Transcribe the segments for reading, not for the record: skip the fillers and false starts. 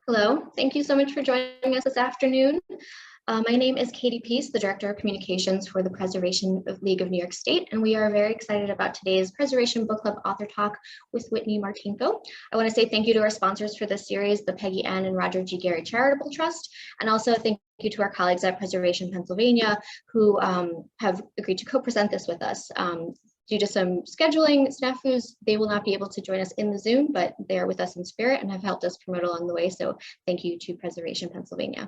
Hello, thank you so much for joining us this afternoon. My name is Katie Peace, the Director of Communications for the Preservation League of New York State, and we are very excited about today's Preservation Book Club Author Talk with Whitney Martinko. I want to say thank you to our sponsors for this series, the Peggy Ann and Roger G. Gary Charitable Trust, and also thank you to our colleagues at Preservation Pennsylvania who have agreed to co-present this with us. Due to some scheduling snafus, they will not be able to join us in the Zoom, but they're with us in spirit and have helped us promote along the way. So thank you to Preservation Pennsylvania.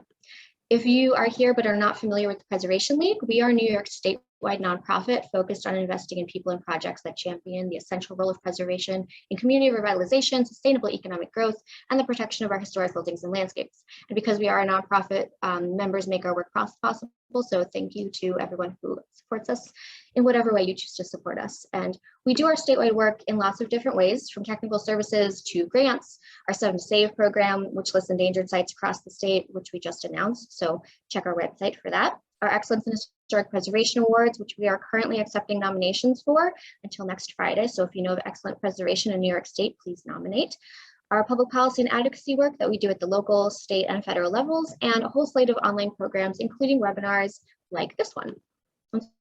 If you are here but are not familiar with the Preservation League, we are a New York statewide nonprofit focused on investing in people and projects that champion the essential role of preservation in community revitalization, sustainable economic growth, and the protection of our historic buildings and landscapes. And because we are a nonprofit, members make our work possible. So thank you to everyone who supports us in whatever way you choose to support us. And we do our statewide work in lots of different ways, from technical services to grants, our 7 to Save program, which lists endangered sites across the state, which we just announced. So check our website for that. Our Excellence in Historic Preservation Awards, which we are currently accepting nominations for until next Friday. So if you know of excellent preservation in New York State, please nominate. Our public policy and advocacy work that we do at the local, state, and federal levels, and a whole slate of online programs, including webinars like this one.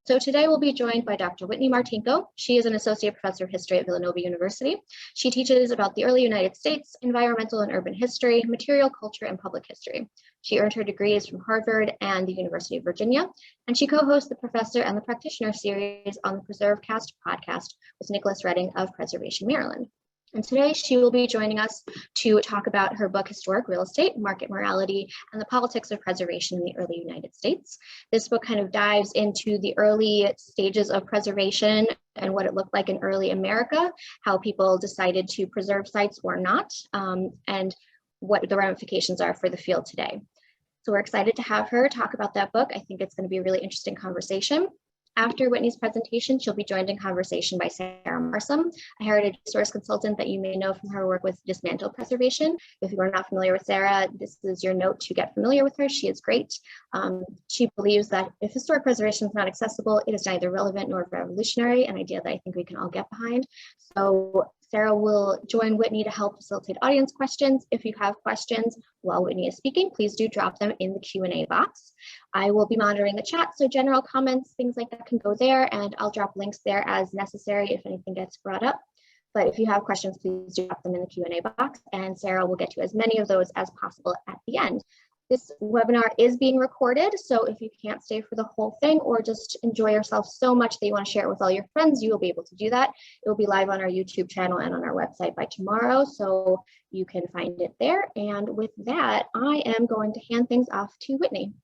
So today we'll be joined by Dr. Whitney Martinko. She is an associate professor of history at Villanova University. She teaches about the early United States, environmental and urban history, material culture, and public history. She earned her degrees from Harvard and the University of Virginia, and she co-hosts the Professor and the Practitioner series on the PreserveCast podcast with Nicholas Redding of Preservation Maryland. And today she will be joining us to talk about her book, Historic Real Estate, Market Morality, and the Politics of Preservation in the Early United States. This book kind of dives into the early stages of preservation and what it looked like in early America, how people decided to preserve sites or not, and what the ramifications are for the field today. So we're excited to have her talk about that book. I think it's going to be a really interesting conversation. After Whitney's presentation, she'll be joined in conversation by Sarah Morrison, a heritage resource consultant that you may know from her work with dismantled preservation. If you are not familiar with Sarah, this is your note to get familiar with her. She is great. She believes that if historic preservation is not accessible, it is neither relevant nor revolutionary, an idea that I think we can all get behind. So Sarah will join Whitney to help facilitate audience questions. If you have questions while Whitney is speaking, please do drop them in the Q&A box. I will be monitoring the chat, so general comments, things like that can go there, and I'll drop links there as necessary if anything gets brought up. But if you have questions, please do drop them in the Q&A box, and Sarah will get to as many of those as possible at the end. This webinar is being recorded, so if you can't stay for the whole thing or just enjoy yourself so much that you want to share it with all your friends, you will be able to do that. It will be live on our YouTube channel and on our website by tomorrow, so you can find it there. And with that, I am going to hand things off to Whitney.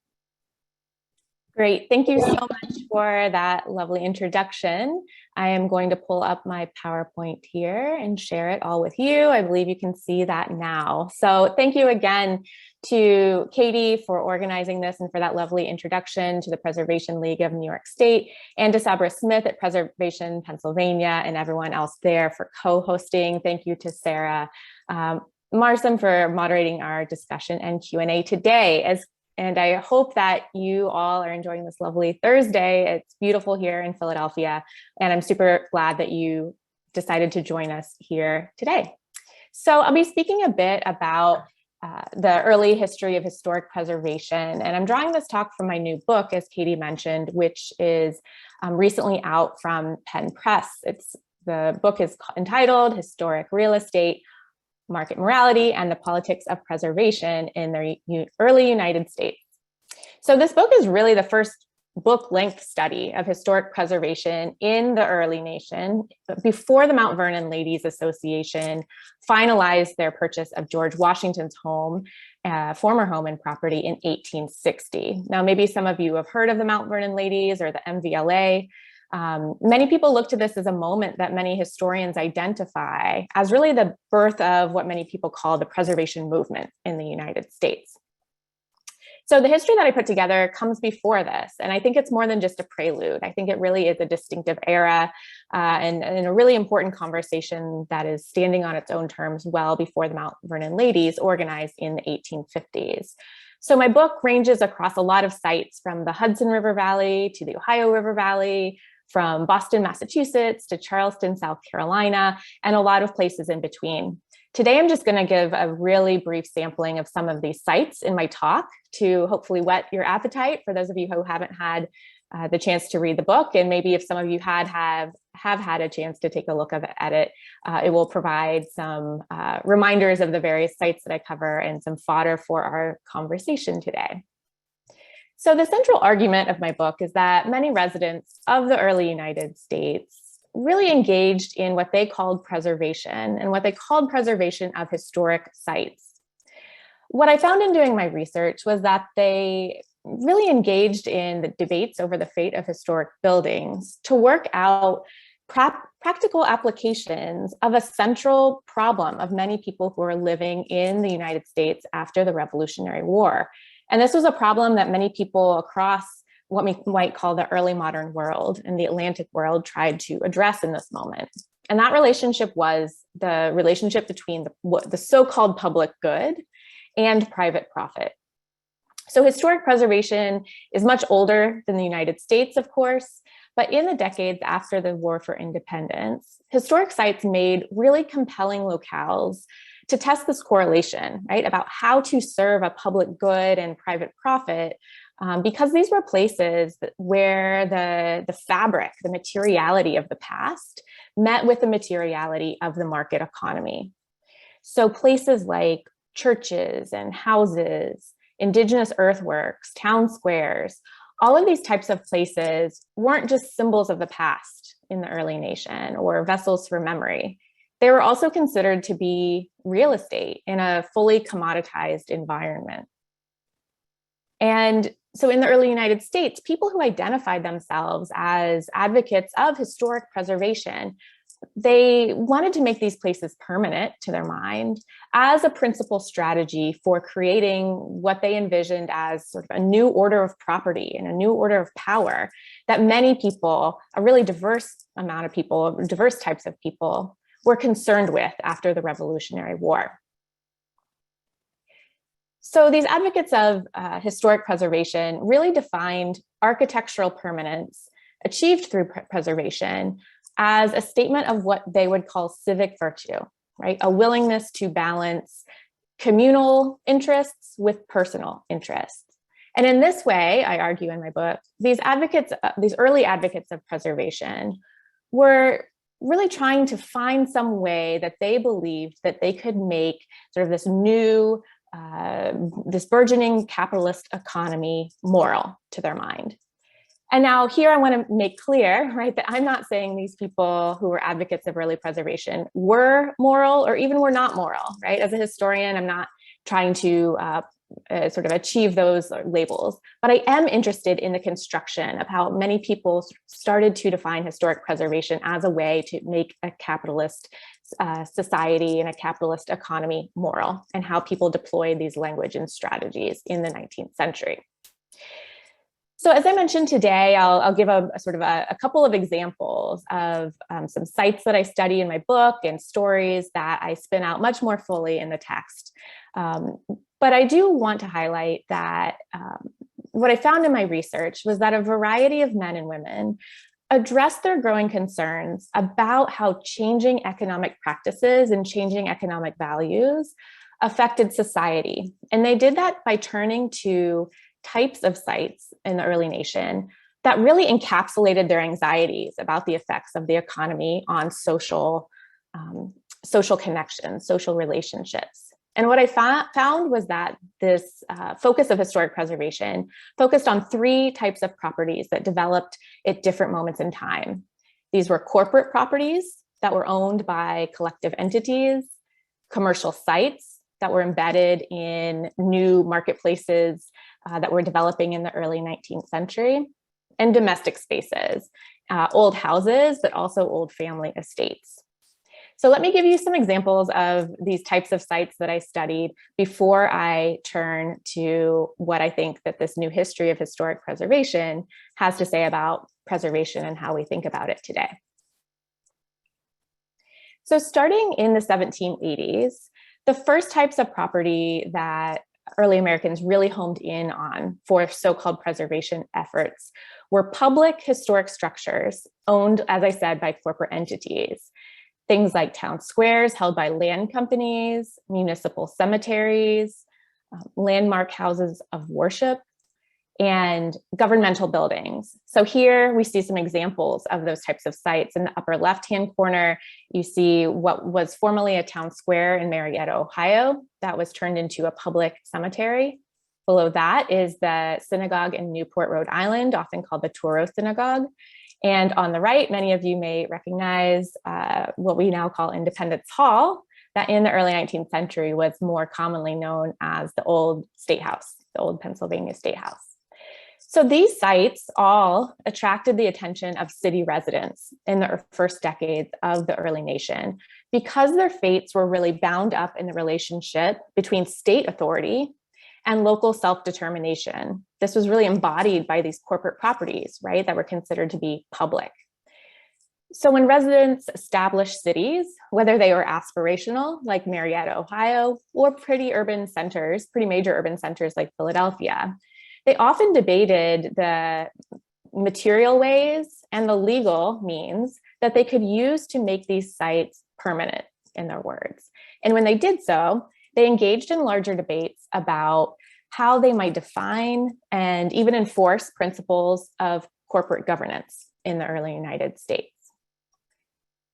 Great, thank you so much for that lovely introduction. I am going to pull up my PowerPoint here and share it all with you. I believe you can see that now. So thank you again to Katie for organizing this and for that lovely introduction, to the Preservation League of New York State, and to Sabra Smith at Preservation Pennsylvania and everyone else there for co-hosting. Thank you to Sarah Morrison for moderating our discussion and Q&A today. And I hope that you all are enjoying this lovely Thursday. It's beautiful here in Philadelphia, and I'm super glad that you decided to join us here today. So I'll be speaking a bit about the early history of historic preservation, and I'm drawing this talk from my new book, as Katie mentioned, which is recently out from Penn Press. The book is entitled Historic Real Estate, Market Morality, and the Politics of Preservation in the Early United States. So this book is really the first book-length study of historic preservation in the early nation before the Mount Vernon Ladies Association finalized their purchase of George Washington's home, former home and property, in 1860. Now, maybe some of you have heard of the Mount Vernon Ladies or the MVLA. Many people look to this as a moment that many historians identify as really the birth of what many people call the preservation movement in the United States. So the history that I put together comes before this, and I think it's more than just a prelude. I think it really is a distinctive era and a really important conversation that is standing on its own terms well before the Mount Vernon Ladies organized in the 1850s. So my book ranges across a lot of sites, from the Hudson River Valley to the Ohio River Valley, from Boston, Massachusetts to Charleston, South Carolina, and a lot of places in between. Today, I'm just going to give a really brief sampling of some of these sites in my talk to hopefully whet your appetite for those of you who haven't had the chance to read the book. And maybe if some of you have had a chance to take a look at it, it will provide some reminders of the various sites that I cover and some fodder for our conversation today. So the central argument of my book is that many residents of the early United States really engaged in what they called preservation and what they called preservation of historic sites. What I found in doing my research was that they really engaged in the debates over the fate of historic buildings to work out practical applications of a central problem of many people who are living in the United States after the Revolutionary War. And this was a problem that many people across what we might call the early modern world and the Atlantic world tried to address in this moment. And that relationship was the relationship between the so-called public good and private profit. So historic preservation is much older than the United States, of course, but in the decades after the War for Independence, historic sites made really compelling locales to test this correlation, right, about how to serve a public good and private profit, because these were places where the fabric, the materiality of the past met with the materiality of the market economy. So places like churches and houses, Indigenous earthworks, town squares, all of these types of places weren't just symbols of the past in the early nation or vessels for memory. They were also considered to be real estate in a fully commoditized environment. And so in the early United States, people who identified themselves as advocates of historic preservation, they wanted to make these places permanent to their mind as a principal strategy for creating what they envisioned as sort of a new order of property and a new order of power that many people, a really diverse amount of people, diverse types of people, were concerned with after the Revolutionary War. So these advocates of historic preservation really defined architectural permanence achieved through preservation as a statement of what they would call civic virtue, right? A willingness to balance communal interests with personal interests. And in this way, I argue in my book, these early advocates of preservation were really trying to find some way that they believed that they could make sort of this new, this burgeoning capitalist economy moral to their mind. And now here I want to make clear, right, that I'm not saying these people who were advocates of early preservation were moral or even were not moral, right? As a historian, I'm not trying to sort of achieve those labels, but I am interested in the construction of how many people started to define historic preservation as a way to make a capitalist society and a capitalist economy moral, and how people deployed these language and strategies in the 19th century. So as I mentioned today, I'll give a sort of a couple of examples of some sites that I study in my book and stories that I spin out much more fully in the text. But I do want to highlight that what I found in my research was that a variety of men and women addressed their growing concerns about how changing economic practices and changing economic values affected society. And they did that by turning to types of sites in the early nation that really encapsulated their anxieties about the effects of the economy on social connections, social relationships. And what I found was that this focus of historic preservation focused on three types of properties that developed at different moments in time. These were corporate properties that were owned by collective entities, commercial sites that were embedded in new marketplaces that were developing in the early 19th century, and domestic spaces, old houses, but also old family estates. So let me give you some examples of these types of sites that I studied before I turn to what I think that this new history of historic preservation has to say about preservation and how we think about it today. So starting in the 1780s, the first types of property that early Americans really homed in on for so-called preservation efforts were public historic structures owned, as I said, by corporate entities. things like town squares held by land companies, municipal cemeteries, landmark houses of worship, and governmental buildings. So here we see some examples of those types of sites. In the upper left-hand corner, you see what was formerly a town square in Marietta, Ohio, that was turned into a public cemetery. Below that is the synagogue in Newport, Rhode Island, often called the Toro Synagogue. And on the right, many of you may recognize what we now call Independence Hall, that in the early 19th century was more commonly known as the Old State House, the Old Pennsylvania State House. So these sites all attracted the attention of city residents in the first decades of the early nation because their fates were really bound up in the relationship between state authority and local self-determination. This was really embodied by these corporate properties, right, that were considered to be public. So when residents established cities, whether they were aspirational, like Marietta, Ohio, or pretty major urban centers like Philadelphia, they often debated the material ways and the legal means that they could use to make these sites permanent, in their words. And when they did so, they engaged in larger debates about how they might define and even enforce principles of corporate governance in the early United States.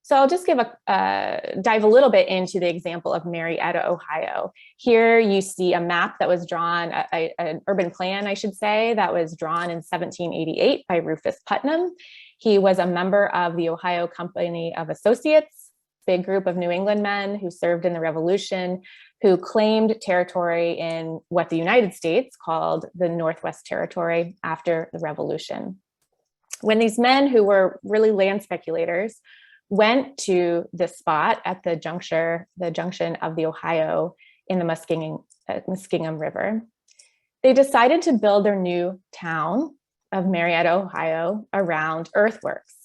So I'll just dive a little bit into the example of Marietta, Ohio. Here you see a map that was drawn, an urban plan, I should say, that was drawn in 1788 by Rufus Putnam. He was a member of the Ohio Company of Associates, big group of New England men who served in the Revolution, who claimed territory in what the United States called the Northwest Territory after the Revolution. When these men, who were really land speculators, went to this spot at the junction of the Ohio in the Muskingum River, they decided to build their new town of Marietta, Ohio, around earthworks.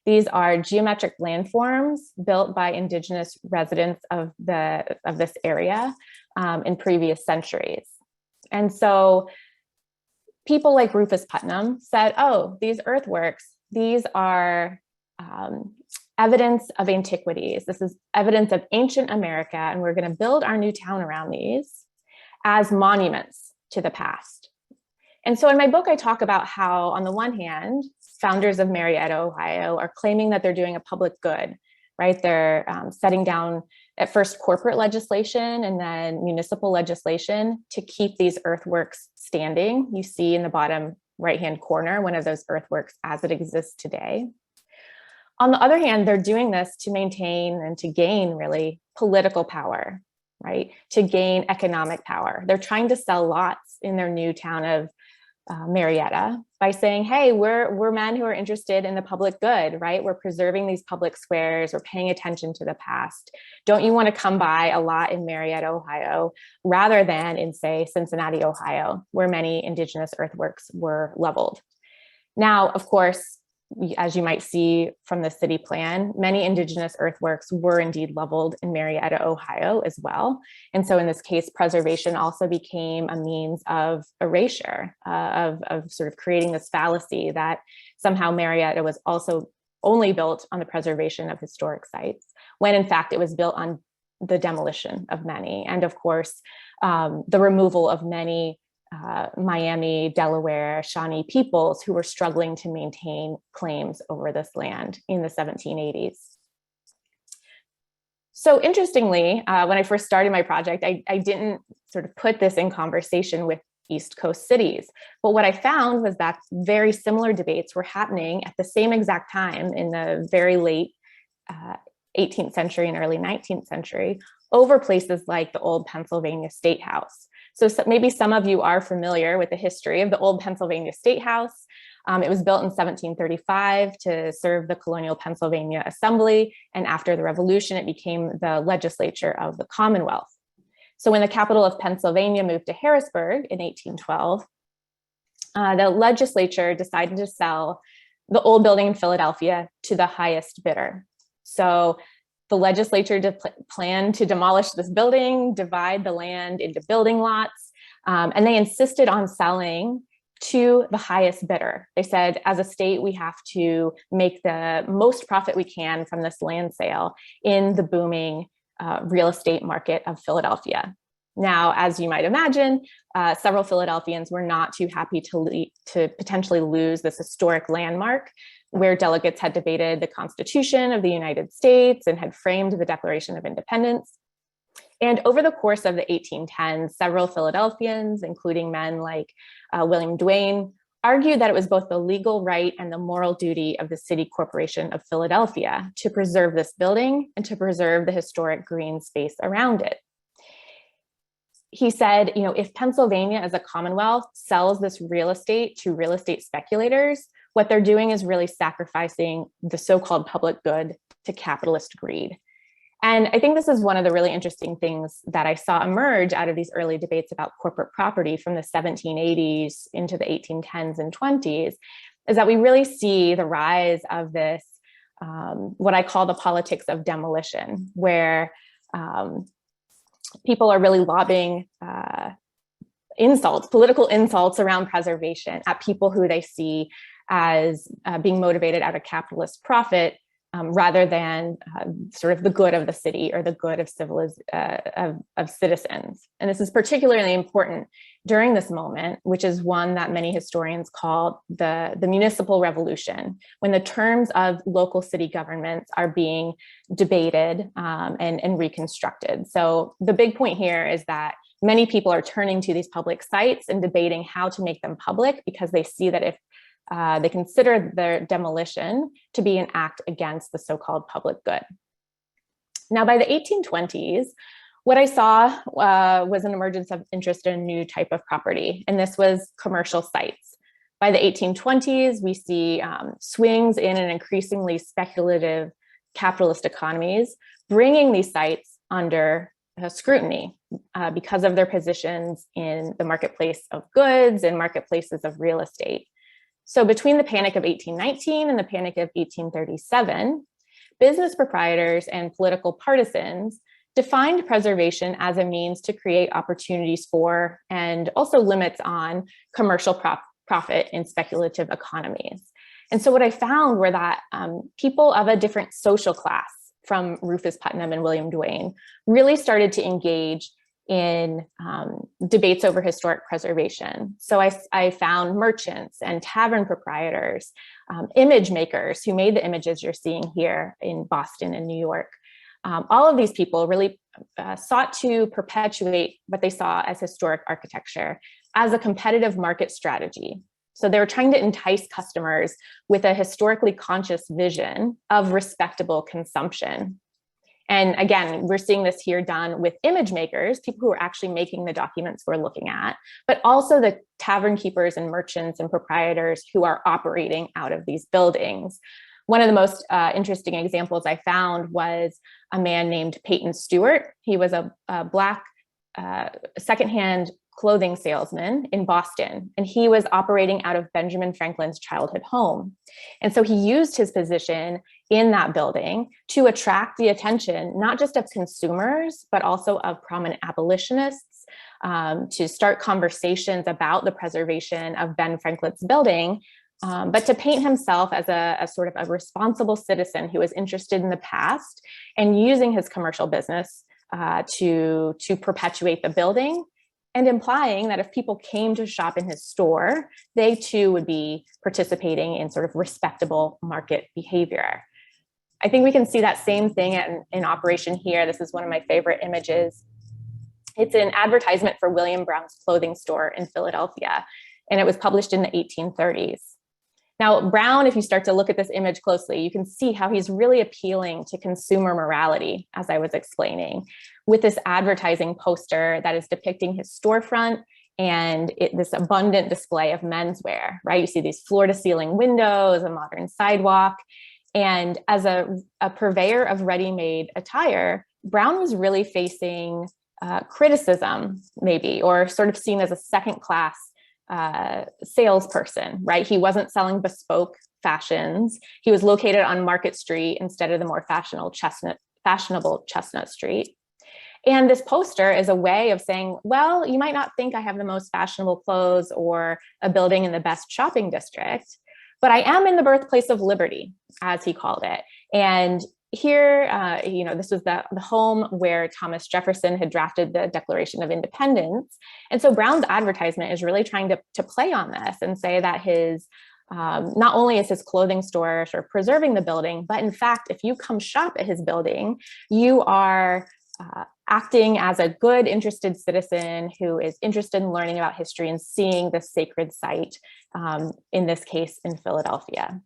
These are geometric landforms built by Indigenous residents of this area in previous centuries. And so people like Rufus Putnam said, oh, these earthworks, these are evidence of antiquities. This is evidence of ancient America, and we're going to build our new town around these as monuments to the past. And so in my book, I talk about how, on the one hand, founders of Marietta, Ohio, are claiming that they're doing a public good, right? They're setting down at first corporate legislation and then municipal legislation to keep these earthworks standing. You see in the bottom right-hand corner one of those earthworks as it exists today. On the other hand, they're doing this to maintain and to gain really political power, right? To gain economic power. They're trying to sell lots in their new town of Marietta by saying, hey, we're men who are interested in the public good, right? We're preserving these public squares. We're paying attention to the past. Don't you want to come buy a lot in Marietta, Ohio, rather than in, say, Cincinnati, Ohio, where many Indigenous earthworks were leveled? Now, of course, as you might see from the city plan, many Indigenous earthworks were indeed leveled in Marietta, Ohio as well. And so in this case, preservation also became a means of erasure, of sort of creating this fallacy that somehow Marietta was also only built on the preservation of historic sites, when in fact it was built on the demolition of many. And of course, the removal of many Miami, Delaware, Shawnee peoples who were struggling to maintain claims over this land in the 1780s. So interestingly, when I first started my project, I didn't sort of put this in conversation with East Coast cities. But what I found was that very similar debates were happening at the same exact time in the very late 18th century and early 19th century over places like the old Pennsylvania State House. So maybe some of you are familiar with the history of the old Pennsylvania State House. It was built in 1735 to serve the colonial Pennsylvania Assembly. And after the Revolution, it became the legislature of the Commonwealth. So when the capital of Pennsylvania moved to Harrisburg in 1812, the legislature decided to sell the old building in Philadelphia to the highest bidder. So the legislature planned to demolish this building, divide the land into building lots, and they insisted on selling to the highest bidder. They said, as a state, we have to make the most profit we can from this land sale in the booming real estate market of Philadelphia. Now, as you might imagine, several Philadelphians were not too happy to potentially lose this historic landmark where delegates had debated the Constitution of the United States and had framed the Declaration of Independence. And over the course of the 1810s, several Philadelphians, including men like William Duane, argued that it was both the legal right and the moral duty of the City Corporation of Philadelphia to preserve this building and to preserve the historic green space around it. He said, if Pennsylvania as a commonwealth sells this real estate to real estate speculators, what they're doing is really sacrificing the so-called public good to capitalist greed. And I think this is one of the really interesting things that I saw emerge out of these early debates about corporate property from the 1780s into the 1810s and 20s, is that we really see the rise of this, what I call the politics of demolition, where people are really lobbing political insults around preservation at people who they see as being motivated out of capitalist profit, rather than sort of the good of the city or the good of citizens. And this is particularly important during this moment, which is one that many historians call the municipal revolution, when the terms of local city governments are being debated and reconstructed. So the big point here is that many people are turning to these public sites and debating how to make them public, because they see that if they consider their demolition to be an act against the so-called public good. Now, by the 1820s, what I saw was an emergence of interest in a new type of property, and this was commercial sites. By the 1820s, we see swings in an increasingly speculative capitalist economies, bringing these sites under scrutiny because of their positions in the marketplace of goods and marketplaces of real estate. So between the Panic of 1819 and the Panic of 1837, business proprietors and political partisans defined preservation as a means to create opportunities for and also limits on commercial profit in speculative economies. And so what I found were that people of a different social class, from Rufus Putnam and William Duane, really started to engage in debates over historic preservation. So I found merchants and tavern proprietors, image makers who made the images you're seeing here in Boston and New York. All of these people really sought to perpetuate what they saw as historic architecture as a competitive market strategy. So they were trying to entice customers with a historically conscious vision of respectable consumption. And again, we're seeing this here done with image makers, people who are actually making the documents we're looking at, but also the tavern keepers and merchants and proprietors who are operating out of these buildings. One of the most interesting examples I found was a man named Peyton Stewart. He was a Black secondhand clothing salesman in Boston, and he was operating out of Benjamin Franklin's childhood home. And so he used his position in that building to attract the attention, not just of consumers, but also of prominent abolitionists, to start conversations about the preservation of Ben Franklin's building, but to paint himself as a sort of a responsible citizen who was interested in the past and using his commercial business to perpetuate the building, and implying that if people came to shop in his store, they too would be participating in sort of respectable market behavior. I think we can see that same thing in operation here. This is one of my favorite images. It's an advertisement for William Brown's clothing store in Philadelphia, and it was published in the 1830s. Now, Brown, if you start to look at this image closely, you can see how he's really appealing to consumer morality, as I was explaining, with this advertising poster that is depicting his storefront and this abundant display of menswear, right? You see these floor-to-ceiling windows, a modern sidewalk. And as a purveyor of ready-made attire, Brown was really facing criticism, maybe, or sort of seen as a second-class salesperson, right? He wasn't selling bespoke fashions. He was located on Market Street instead of the more fashionable Chestnut Street. And this poster is a way of saying, well, you might not think I have the most fashionable clothes or a building in the best shopping district, but I am in the birthplace of liberty, as he called it. And here, this was the home where Thomas Jefferson had drafted the Declaration of Independence. And so Brown's advertisement is really trying to play on this and say that his not only is his clothing store sort of preserving the building, but in fact, if you come shop at his building, you are acting as a good, interested citizen who is interested in learning about history and seeing this sacred site, in this case, in Philadelphia.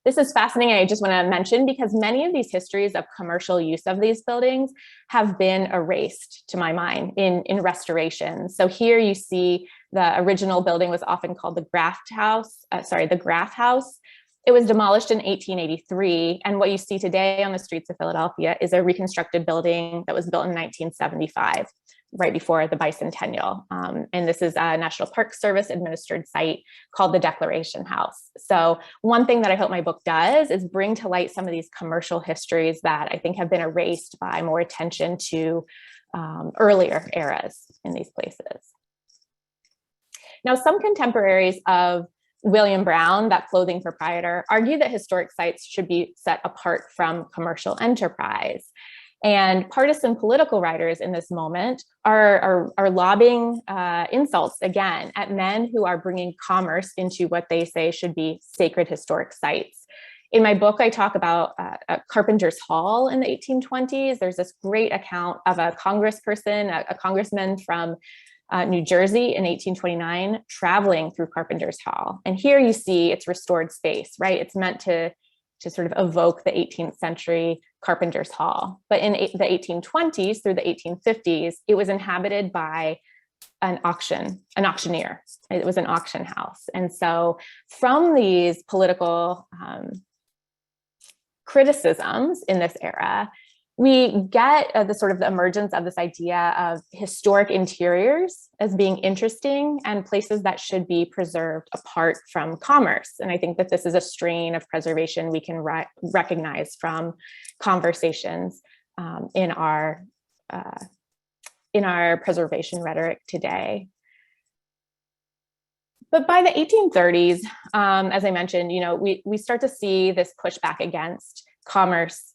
This is fascinating. I just want to mention because many of these histories of commercial use of these buildings have been erased, to my mind, in restoration. So here you see the original building was often called the Graff House. The Graff House. It was demolished in 1883, and what you see today on the streets of Philadelphia is a reconstructed building that was built in 1975, right before the bicentennial. And this is a National Park Service administered site called the Declaration House. So one thing that I hope my book does is bring to light some of these commercial histories that I think have been erased by more attention to earlier eras in these places. Now, some contemporaries of William Brown, that clothing proprietor, argue that historic sites should be set apart from commercial enterprise. And partisan political writers in this moment are lobbying insults again at men who are bringing commerce into what they say should be sacred historic sites. In my book, I talk about Carpenter's Hall in the 1820s. There's this great account of a congressperson, a congressman from New Jersey in 1829, traveling through Carpenter's Hall. And here you see it's restored space, right? It's meant to sort of evoke the 18th century Carpenter's Hall. But in the 1820s through the 1850s, it was inhabited by an auctioneer. It was an auction house. And so from these political criticisms in this era, we get the sort of the emergence of this idea of historic interiors as being interesting and places that should be preserved apart from commerce. And I think that this is a strain of preservation we can recognize from conversations in our preservation rhetoric today. But by the 1830s, as I mentioned, we start to see this pushback against commerce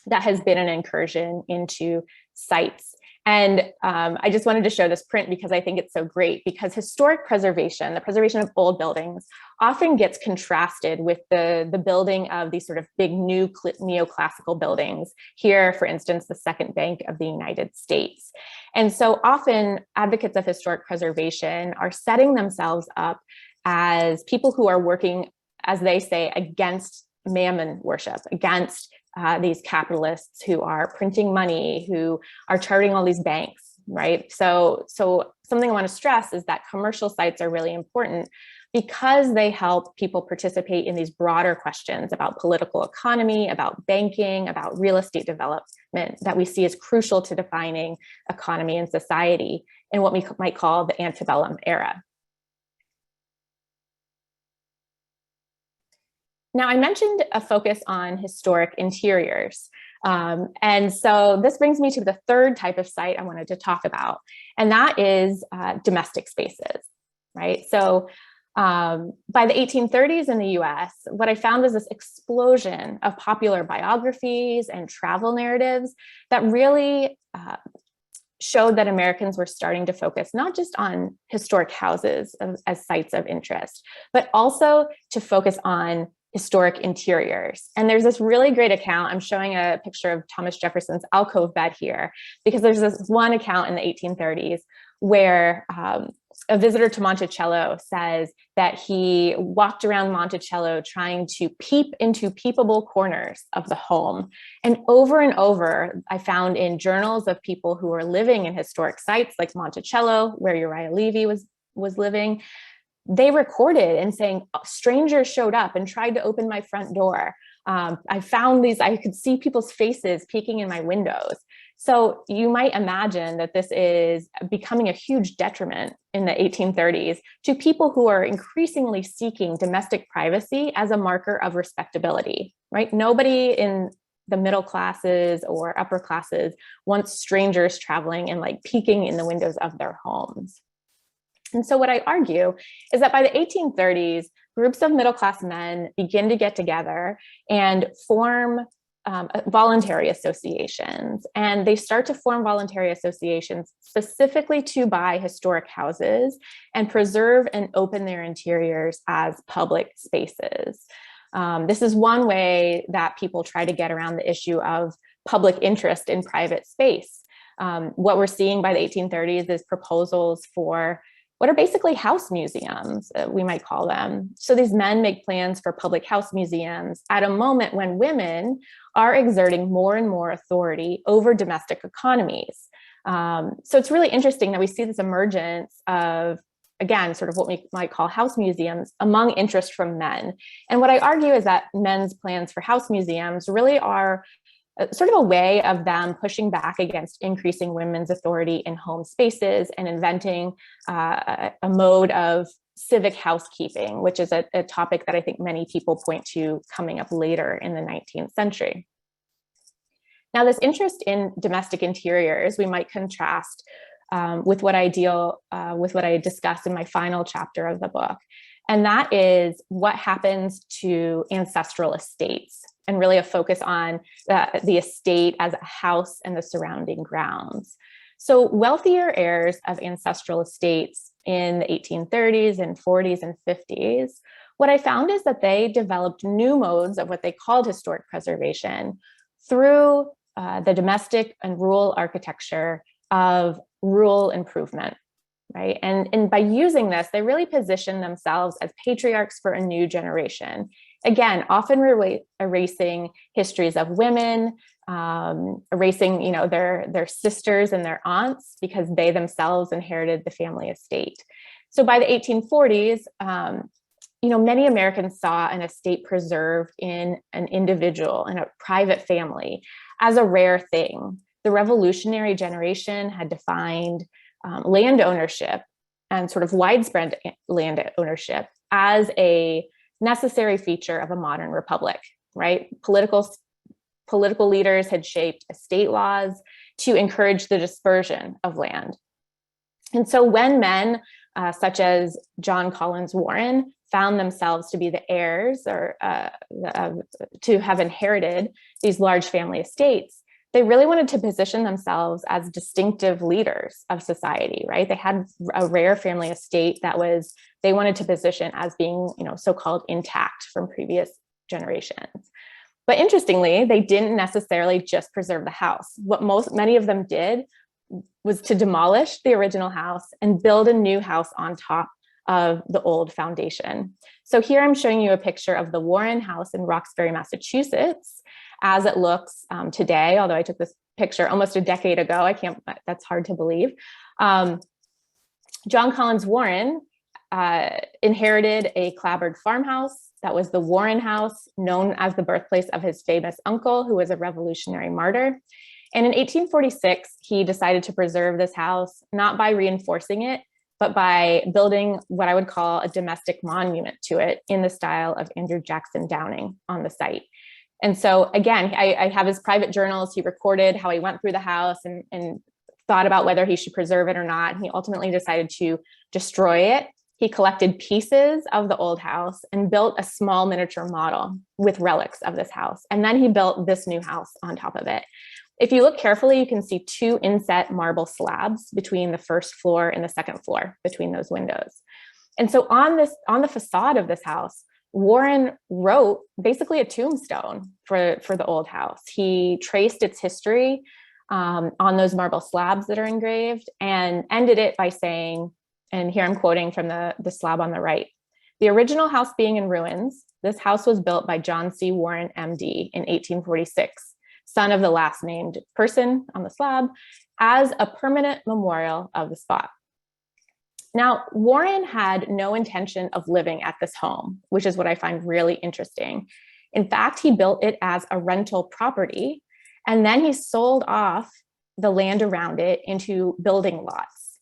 that has been an incursion into sites. And I just wanted to show this print because I think it's so great, because historic preservation, the preservation of old buildings, often gets contrasted with the building of these sort of big new neoclassical buildings. Here, for instance, the Second Bank of the United States. And so often advocates of historic preservation are setting themselves up as people who are working, as they say, against mammon worship, against these capitalists who are printing money, who are charting all these banks, right? So something I want to stress is that commercial sites are really important because they help people participate in these broader questions about political economy, about banking, about real estate development that we see as crucial to defining economy and society in what we might call the antebellum era. Now, I mentioned a focus on historic interiors. And so this brings me to the third type of site I wanted to talk about, and that is domestic spaces, right? So by the 1830s in the US, what I found was this explosion of popular biographies and travel narratives that really showed that Americans were starting to focus not just on historic houses as sites of interest, but also to focus on historic interiors. And there's this really great account. I'm showing a picture of Thomas Jefferson's alcove bed here, because there's this one account in the 1830s where a visitor to Monticello says that he walked around Monticello trying to peep into peepable corners of the home. And over, I found in journals of people who were living in historic sites like Monticello, where Uriah Levy was living, they recorded and saying, strangers showed up and tried to open my front door. I found these, I could see people's faces peeking in my windows. So you might imagine that this is becoming a huge detriment in the 1830s to people who are increasingly seeking domestic privacy as a marker of respectability, right? Nobody in the middle classes or upper classes, once strangers traveling and like peeking in the windows of their homes. And so what I argue is that by the 1830s, groups of middle-class men begin to get together and form voluntary associations. And they start to form voluntary associations specifically to buy historic houses and preserve and open their interiors as public spaces. This is one way that people try to get around the issue of public interest in private space. What we're seeing by the 1830s is proposals for what are basically house museums, we might call them. So these men make plans for public house museums at a moment when women are exerting more and more authority over domestic economies. So it's really interesting that we see this emergence of, again, sort of what we might call house museums among interest from men. And what I argue is that men's plans for house museums really are sort of a way of them pushing back against increasing women's authority in home spaces and inventing a mode of civic housekeeping, which is a topic that I think many people point to coming up later in the 19th century. Now, this interest in domestic interiors, we might contrast with what I discuss in my final chapter of the book. And that is what happens to ancestral estates, and really a focus on the estate as a house and the surrounding grounds. So wealthier heirs of ancestral estates in the 1830s and 40s and 50s, what I found is that they developed new modes of what they called historic preservation through the domestic and rural architecture of rural improvement. Right. And by using this, they really position themselves as patriarchs for a new generation. Again, often erasing histories of women, erasing, their sisters and their aunts because they themselves inherited the family estate. So by the 1840s, many Americans saw an estate preserved in an individual, in a private family, as a rare thing. The revolutionary generation had defined land ownership and sort of widespread land ownership as a necessary feature of a modern republic, right? Political leaders had shaped estate laws to encourage the dispersion of land. And so when men such as John Collins Warren found themselves to be the heirs or to have inherited these large family estates, they really wanted to position themselves as distinctive leaders of society, right? They had a rare family estate that they wanted to position as being, so-called intact from previous generations. But interestingly, they didn't necessarily just preserve the house. What many of them did was to demolish the original house and build a new house on top of the old foundation. So here I'm showing you a picture of the Warren House in Roxbury, Massachusetts, as it looks today, although I took this picture almost a decade ago. That's hard to believe. John Collins Warren inherited a clapboard farmhouse that was the Warren House, known as the birthplace of his famous uncle, who was a revolutionary martyr. And in 1846, he decided to preserve this house, not by reinforcing it, but by building what I would call a domestic monument to it in the style of Andrew Jackson Downing on the site. And so again, I have his private journals. He recorded how he went through the house and thought about whether he should preserve it or not. And he ultimately decided to destroy it. He collected pieces of the old house and built a small miniature model with relics of this house. And then he built this new house on top of it. If you look carefully, you can see two inset marble slabs between the first floor and the second floor between those windows. And so on the facade of this house, Warren wrote basically a tombstone for the old house. He traced its history on those marble slabs that are engraved and ended it by saying, and here I'm quoting from the slab on the right, "The original house being in ruins, this house was built by John C. Warren, MD, in 1846, son of the last named person on the slab, as a permanent memorial of the spot." Now, Warren had no intention of living at this home, which is what I find really interesting. In fact, he built it as a rental property, and then he sold off the land around it into building lots,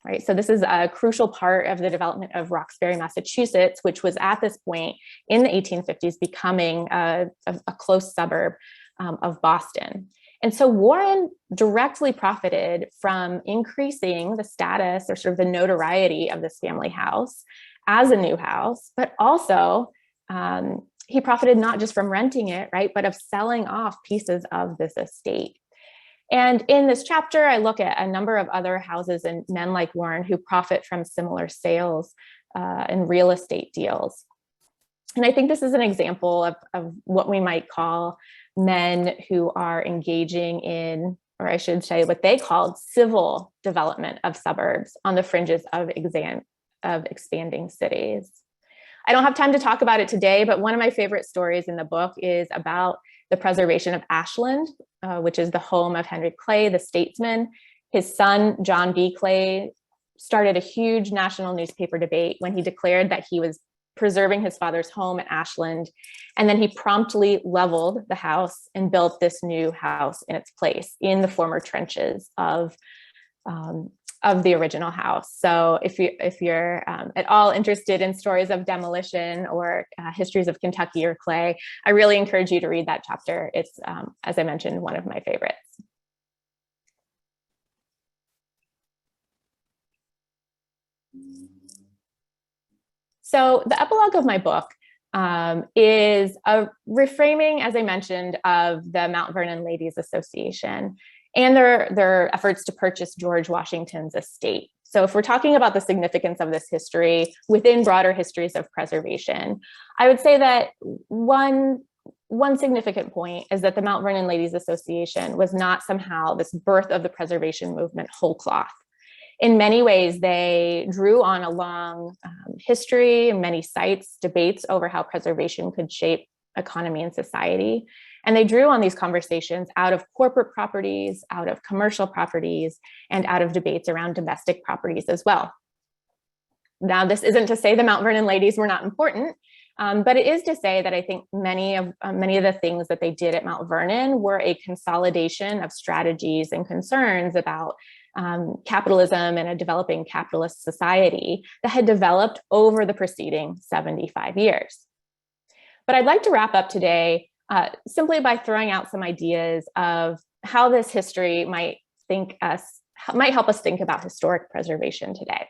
right? So this is a crucial part of the development of Roxbury, Massachusetts, which was at this point in the 1850s becoming a close suburb of Boston. And so Warren directly profited from increasing the status or sort of the notoriety of this family house as a new house, but also he profited not just from renting it, right, but of selling off pieces of this estate. And in this chapter, I look at a number of other houses and men like Warren who profit from similar sales and real estate deals. And I think this is an example of what we might call men who are engaging in, or I should say what they called civil development of suburbs on the fringes of expanding cities. I don't have time to talk about it today, but one of my favorite stories in the book is about the preservation of Ashland, which is the home of Henry Clay, the statesman. His son, John B. Clay, started a huge national newspaper debate when he declared that he was preserving his father's home at Ashland. And then he promptly leveled the house and built this new house in its place in the former trenches of the original house. So if you're at all interested in stories of demolition or histories of Kentucky or Clay, I really encourage you to read that chapter. It's, as I mentioned, one of my favorites. So the epilogue of my book is a reframing, as I mentioned, of the Mount Vernon Ladies Association and their efforts to purchase George Washington's estate. So if we're talking about the significance of this history within broader histories of preservation, I would say that one significant point is that the Mount Vernon Ladies Association was not somehow this birth of the preservation movement whole cloth. In many ways, they drew on a long history, many sites, debates over how preservation could shape economy and society. And they drew on these conversations out of corporate properties, out of commercial properties, and out of debates around domestic properties as well. Now, this isn't to say the Mount Vernon ladies were not important, but it is to say that I think many of the things that they did at Mount Vernon were a consolidation of strategies and concerns about capitalism and a developing capitalist society that had developed over the preceding 75 years. But I'd like to wrap up today simply by throwing out some ideas of how this history might help us think about historic preservation today.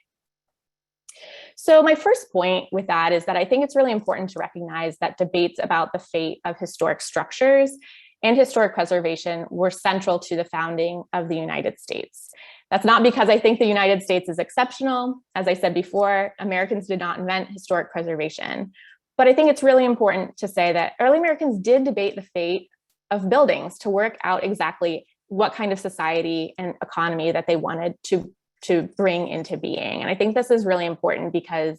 So my first point with that is that I think it's really important to recognize that debates about the fate of historic structures and historic preservation were central to the founding of the United States. That's not because I think the United States is exceptional. As I said before, Americans did not invent historic preservation. But I think it's really important to say that early Americans did debate the fate of buildings to work out exactly what kind of society and economy that they wanted to bring into being. And I think this is really important because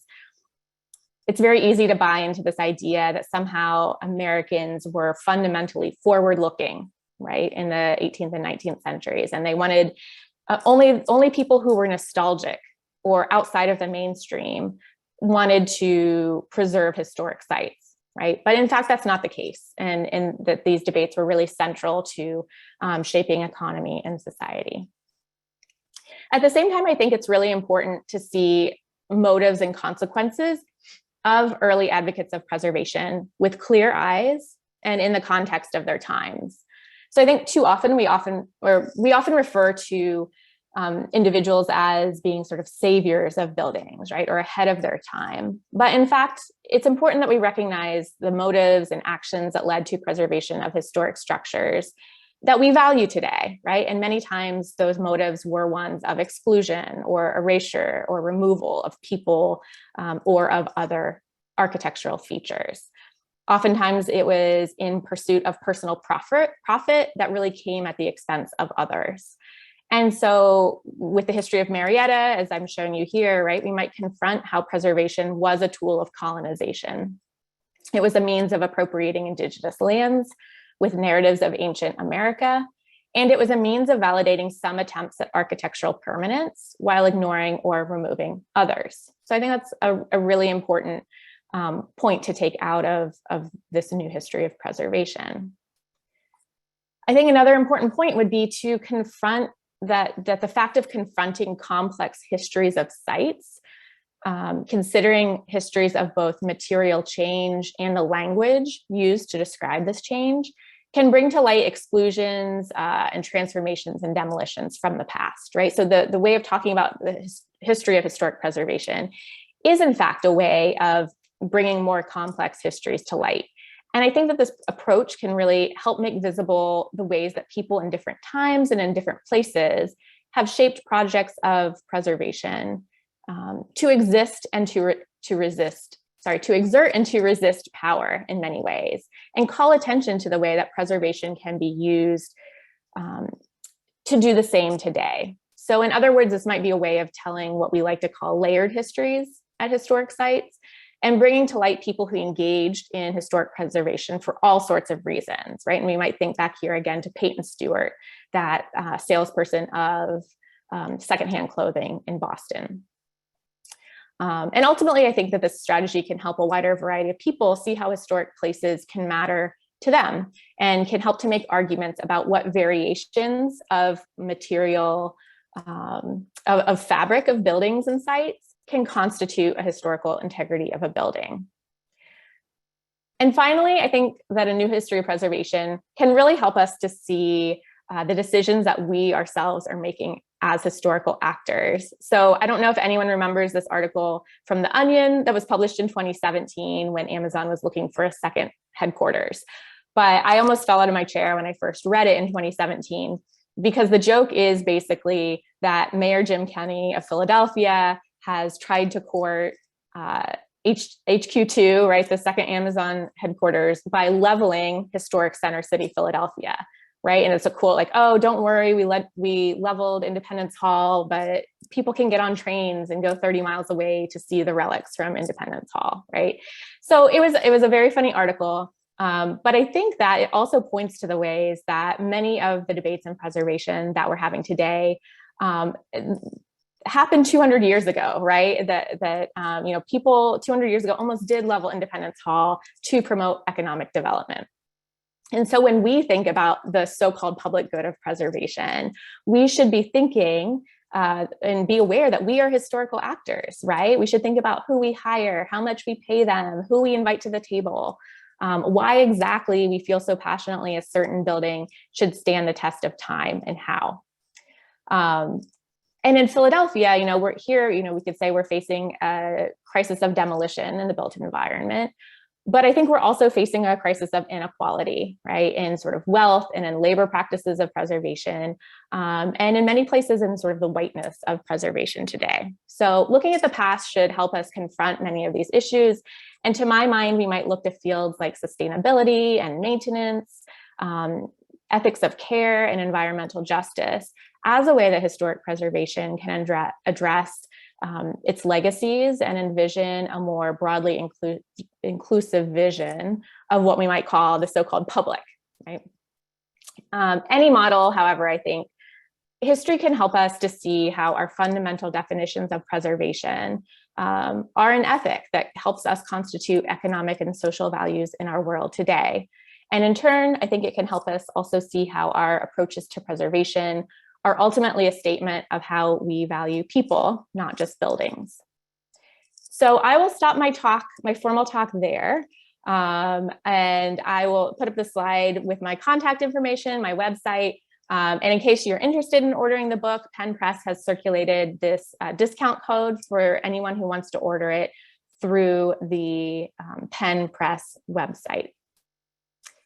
it's very easy to buy into this idea that somehow Americans were fundamentally forward-looking, right, in the 18th and 19th centuries. And they wanted only people who were nostalgic or outside of the mainstream wanted to preserve historic sites, right? But in fact, that's not the case. And that these debates were really central to shaping economy and society. At the same time, I think it's really important to see motives and consequences of early advocates of preservation with clear eyes and in the context of their times. So I think too often we often refer to individuals as being sort of saviors of buildings, right, or ahead of their time. But in fact, it's important that we recognize the motives and actions that led to preservation of historic structures that we value today, right? And many times those motives were ones of exclusion or erasure or removal of people or of other architectural features. Oftentimes it was in pursuit of personal profit that really came at the expense of others. And so with the history of Marietta, as I'm showing you here, right, we might confront how preservation was a tool of colonization. It was a means of appropriating indigenous lands with narratives of ancient America, and it was a means of validating some attempts at architectural permanence while ignoring or removing others. So I think that's a really important point to take out of this new history of preservation. I think another important point would be to confront that the fact of confronting complex histories of sites, considering histories of both material change and the language used to describe this change, can bring to light exclusions and transformations and demolitions from the past, right? So the way of talking about the history of historic preservation is in fact a way of bringing more complex histories to light. And I think that this approach can really help make visible the ways that people in different times and in different places have shaped projects of preservation to exist and to exert and to resist power in many ways, and call attention to the way that preservation can be used to do the same today. So in other words, this might be a way of telling what we like to call layered histories at historic sites, and bringing to light people who engaged in historic preservation for all sorts of reasons, right? And we might think back here again to Peyton Stewart, that salesperson of secondhand clothing in Boston. And ultimately, I think that this strategy can help a wider variety of people see how historic places can matter to them, and can help to make arguments about what variations of material, of fabric of buildings and sites can constitute a historical integrity of a building. And finally, I think that a new history of preservation can really help us to see the decisions that we ourselves are making as historical actors. So I don't know if anyone remembers this article from The Onion that was published in 2017 when Amazon was looking for a second headquarters. But I almost fell out of my chair when I first read it in 2017, because the joke is basically that Mayor Jim Kenney of Philadelphia has tried to court HQ2, right, the second Amazon headquarters, by leveling historic Center City, Philadelphia, right? And it's a quote like, "Oh, don't worry, we leveled Independence Hall, but people can get on trains and go 30 miles away to see the relics from Independence Hall," right? So it was a very funny article, but I think that it also points to the ways that many of the debates in preservation that we're having today happened 200 years ago, right? That people 200 years ago almost did level Independence Hall to promote economic development. And so when we think about the so-called public good of preservation, we should be thinking and be aware that we are historical actors, right? We should think about who we hire, how much we pay them, who we invite to the table, why exactly we feel so passionately a certain building should stand the test of time, and how. And in Philadelphia, we're here, we could say we're facing a crisis of demolition in the built environment, but I think we're also facing a crisis of inequality, right, in sort of wealth and in labor practices of preservation, and in many places in sort of the whiteness of preservation today. So looking at the past should help us confront many of these issues. And to my mind, we might look to fields like sustainability and maintenance, ethics of care, and environmental justice as a way that historic preservation can address its legacies and envision a more broadly inclusive vision of what we might call the so-called public, right? Any model, however, I think history can help us to see how our fundamental definitions of preservation are an ethic that helps us constitute economic and social values in our world today. And in turn, I think it can help us also see how our approaches to preservation are ultimately a statement of how we value people, not just buildings. So I will stop my formal talk there. And I will put up the slide with my contact information, my website. And in case you're interested in ordering the book, Penn Press has circulated this discount code for anyone who wants to order it through the Penn Press website.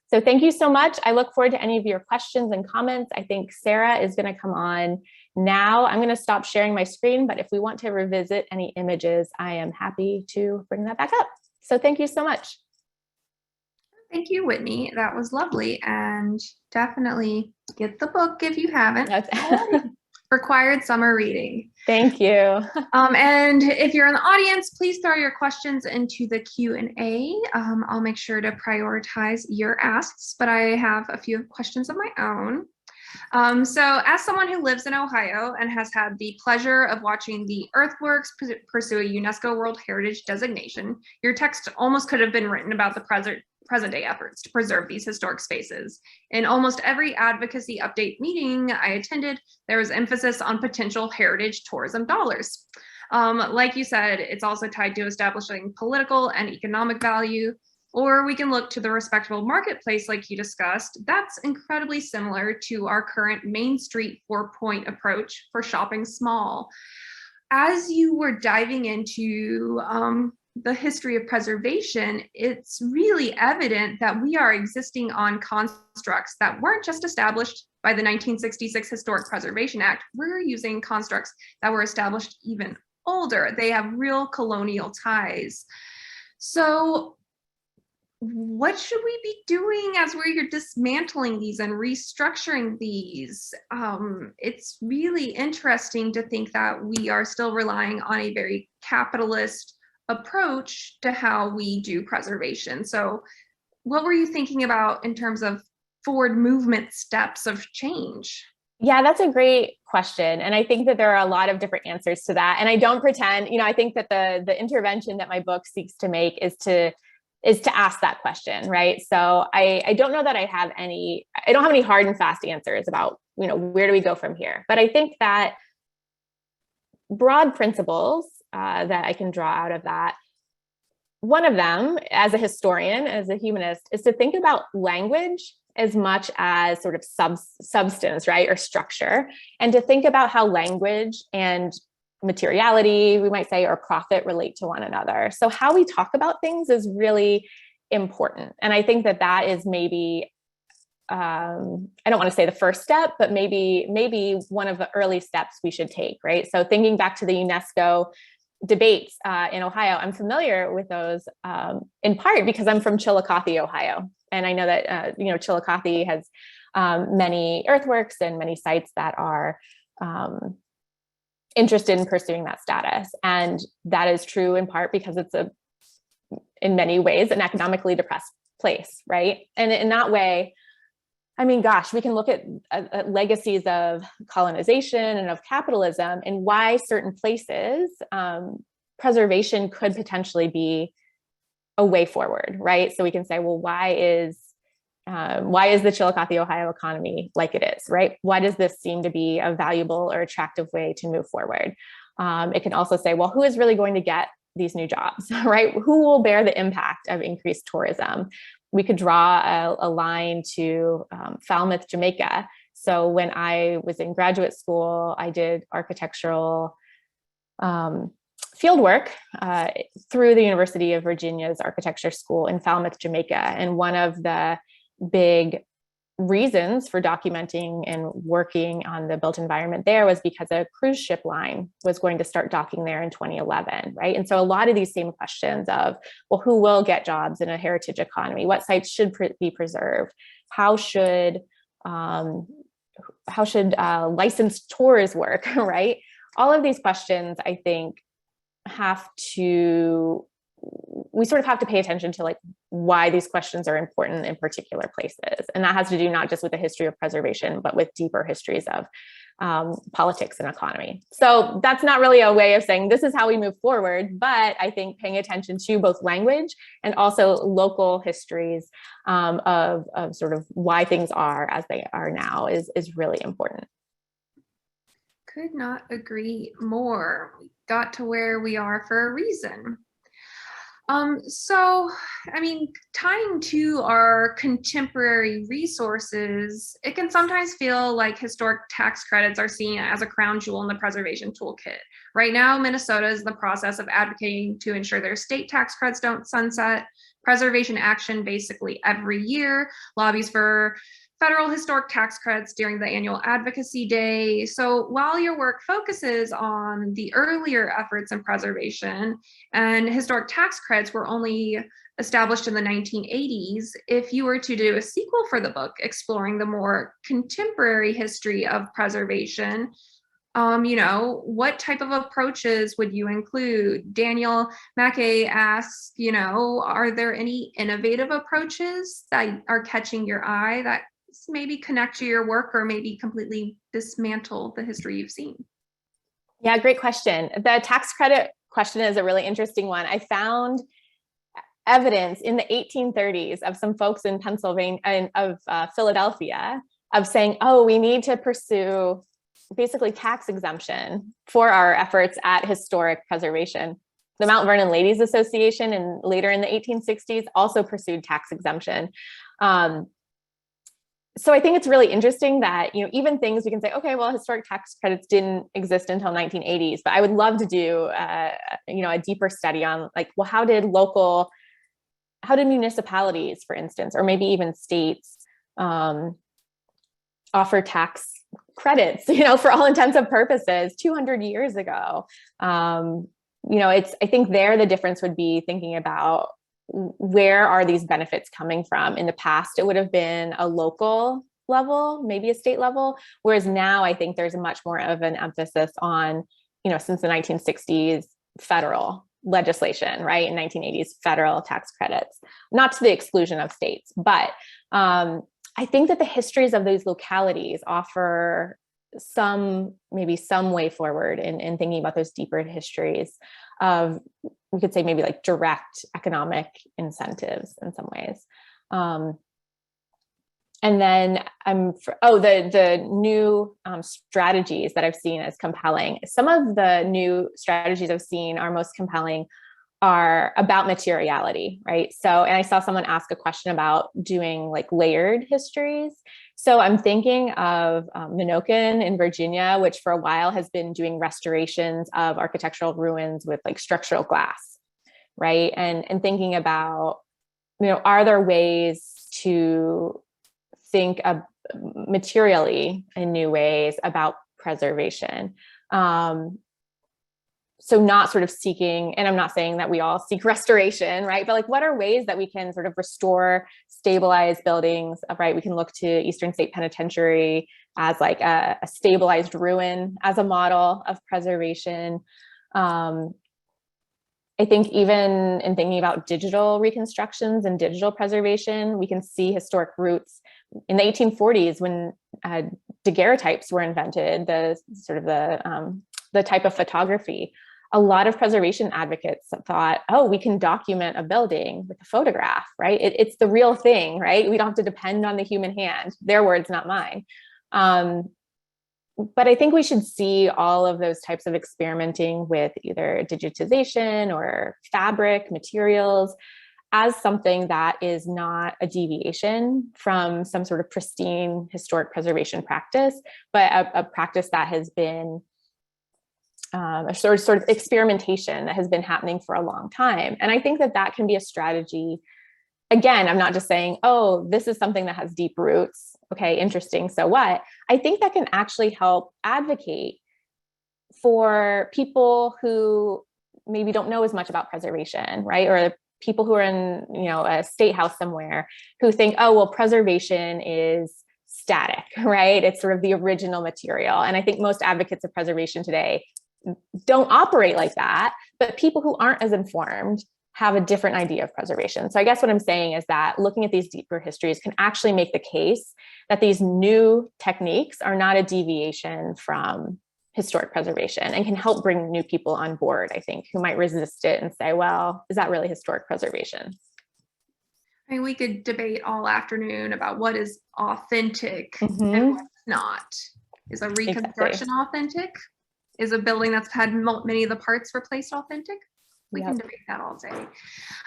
So thank you so much. I look forward to any of your questions and comments. I think Sarah is going to come on now. I'm going to stop sharing my screen, but if we want to revisit any images, I am happy to bring that back up. So thank you so much. Thank you, Whitney. That was lovely. And definitely get the book if you haven't. Required summer reading. Thank you. And if you're in the audience, please throw your questions into the Q&A. I'll make sure to prioritize your asks, but I have a few questions of my own. So as someone who lives in Ohio and has had the pleasure of watching the earthworks pursue a UNESCO World Heritage designation, your text almost could have been written about the present day efforts to preserve these historic spaces. In almost every advocacy update meeting I attended, there was emphasis on potential heritage tourism dollars. Like you said, it's also tied to establishing political and economic value. Or we can look to the respectable marketplace like you discussed. That's incredibly similar to our current Main Street 4-point approach for shopping small. As you were diving into the history of preservation, it's really evident that we are existing on constructs that weren't just established by the 1966 Historic Preservation Act. We're using constructs that were established even older. They have real colonial ties. So what should we be doing as we're dismantling these and restructuring these? It's really interesting to think that we are still relying on a very capitalist approach to how we do preservation. So what were you thinking about in terms of forward movement steps of change? Yeah, that's a great question. And I think that there are a lot of different answers to that. And I don't pretend, I think that the intervention that my book seeks to make is to ask that question, right? So I don't know that I don't have any hard and fast answers about, where do we go from here? But I think that broad principles that I can draw out of that, one of them, as a historian, as a humanist, is to think about language as much as sort of substance, right, or structure, and to think about how language and materiality, we might say, or profit relate to one another. So how we talk about things is really important. And I think that is maybe, I don't want to say the first step, but maybe one of the early steps we should take, right? So thinking back to the Unesco debates in Ohio, I'm familiar with those in part because I'm from Chillicothe, Ohio. And I know that, Chillicothe has many earthworks and many sites that are interested in pursuing that status. And that is true in part because it's in many ways, an economically depressed place, right? And in that way, I mean, gosh, we can look at legacies of colonization and of capitalism and why certain places preservation could potentially be a way forward, right? So we can say, well, why is the Chillicothe, Ohio economy like it is, right? Why does this seem to be a valuable or attractive way to move forward? It can also say, well, who is really going to get these new jobs, right? Who will bear the impact of increased tourism? We could draw a line to Falmouth, Jamaica. So when I was in graduate school, I did architectural fieldwork through the University of Virginia's architecture school in Falmouth, Jamaica. And one of the big reasons for documenting and working on the built environment there was because a cruise ship line was going to start docking there in 2011, right? And so a lot of these same questions of, well, who will get jobs in a heritage economy? What sites should be preserved? How should licensed tours work, right? All of these questions, I think, we sort of have to pay attention to like why these questions are important in particular places. And that has to do not just with the history of preservation, but with deeper histories of politics and economy. So that's not really a way of saying this is how we move forward, but I think paying attention to both language and also local histories of sort of why things are as they are now is really important. Could not agree more. We got to where we are for a reason. So, I mean, tying to our contemporary resources, it can sometimes feel like historic tax credits are seen as a crown jewel in the preservation toolkit. Right now, Minnesota is in the process of advocating to ensure their state tax credits don't sunset. Preservation Action basically every year lobbies for federal historic tax credits during the annual advocacy day. So while your work focuses on the earlier efforts in preservation and historic tax credits were only established in the 1980s, if you were to do a sequel for the book exploring the more contemporary history of preservation, what type of approaches would you include? Daniel Mackay asks, are there any innovative approaches that are catching your eye that maybe connect to your work or maybe completely dismantle the history you've seen? Yeah, great question. The tax credit question is a really interesting one. I found evidence in the 1830s of some folks in Pennsylvania and of Philadelphia of saying, oh, we need to pursue basically tax exemption for our efforts at historic preservation. the Mount Vernon Ladies Association, and later in the 1860s also pursued tax exemption. So I think it's really interesting that, you know, even things we can say, okay, well, historic tax credits didn't exist until 1980s, but I would love to do, you know, a deeper study on like, well, how did municipalities, for instance, or maybe even states offer tax credits, you know, for all intents and purposes 200 years ago? You know, I think the difference would be thinking about where are these benefits coming from. In the past, it would have been a local level, maybe a state level, whereas now I think there's much more of an emphasis on, you know, since the 1960s, federal legislation, right? In 1980s, federal tax credits, not to the exclusion of states, but I think that the histories of those localities offer maybe some way forward in thinking about those deeper histories of, we could say maybe like direct economic incentives in some ways. And then the new strategies that I've seen as compelling. Some of the new strategies I've seen are most compelling are about materiality, right? So, and I saw someone ask a question about doing like layered histories. So I'm thinking of Minokan in Virginia, which for a while has been doing restorations of architectural ruins with like structural glass, right? And thinking about, you know, are there ways to think of materially in new ways about preservation? So not sort of seeking, and I'm not saying that we all seek restoration, right? But like, what are ways that we can sort of restore, stabilize buildings, right? We can look to Eastern State Penitentiary as like a stabilized ruin as a model of preservation. I think even in thinking about digital reconstructions and digital preservation, we can see historic roots in the 1840s when daguerreotypes were invented, the type of photography. A lot of preservation advocates thought, oh, we can document a building with a photograph, right? It's the real thing, right? We don't have to depend on the human hand. Their words, not mine. But I think we should see all of those types of experimenting with either digitization or fabric materials as something that is not a deviation from some sort of pristine historic preservation practice, but a practice that has been a sort of experimentation that has been happening for a long time. And I think that can be a strategy. Again, I'm not just saying, oh, this is something that has deep roots. Okay, interesting. So what? I think that can actually help advocate for people who maybe don't know as much about preservation, right? Or people who are in, you know, a state house somewhere who think, oh, well, preservation is static, right? It's sort of the original material. And I think most advocates of preservation today don't operate like that, but people who aren't as informed have a different idea of preservation. So I guess what I'm saying is that looking at these deeper histories can actually make the case that these new techniques are not a deviation from historic preservation and can help bring new people on board, I think, who might resist it and say, well, is that really historic preservation? I mean, we could debate all afternoon about what is authentic Mm-hmm. and what's not. Is a reconstruction authentic? Is a building that's had many of the parts replaced authentic? We can debate that all day.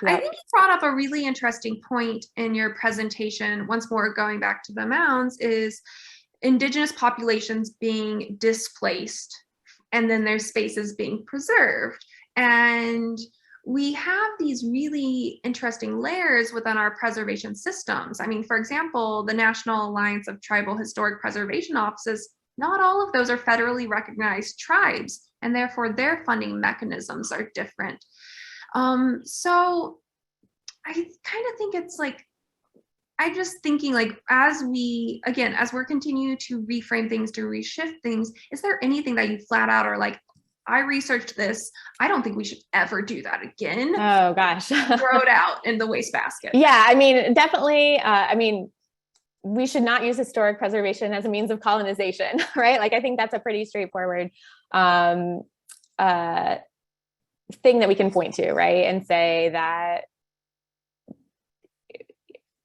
I think you brought up a really interesting point in your presentation, once more going back to the mounds, is Indigenous populations being displaced and then their spaces being preserved. And we have these really interesting layers within our preservation systems. I mean, for example, the National Alliance of Tribal Historic Preservation Offices, not all of those are federally recognized tribes, and therefore their funding mechanisms are different. So I kind of think it's like, I'm just thinking like, as we're continuing to reframe things, to reshift things, is there anything that you flat out are like, I researched this, I don't think we should ever do that again? Oh gosh. Throw it out in the wastebasket. Yeah, I mean, definitely. We should not use historic preservation as a means of colonization, right? Like, I think that's a pretty straightforward thing that we can point to, right? And say that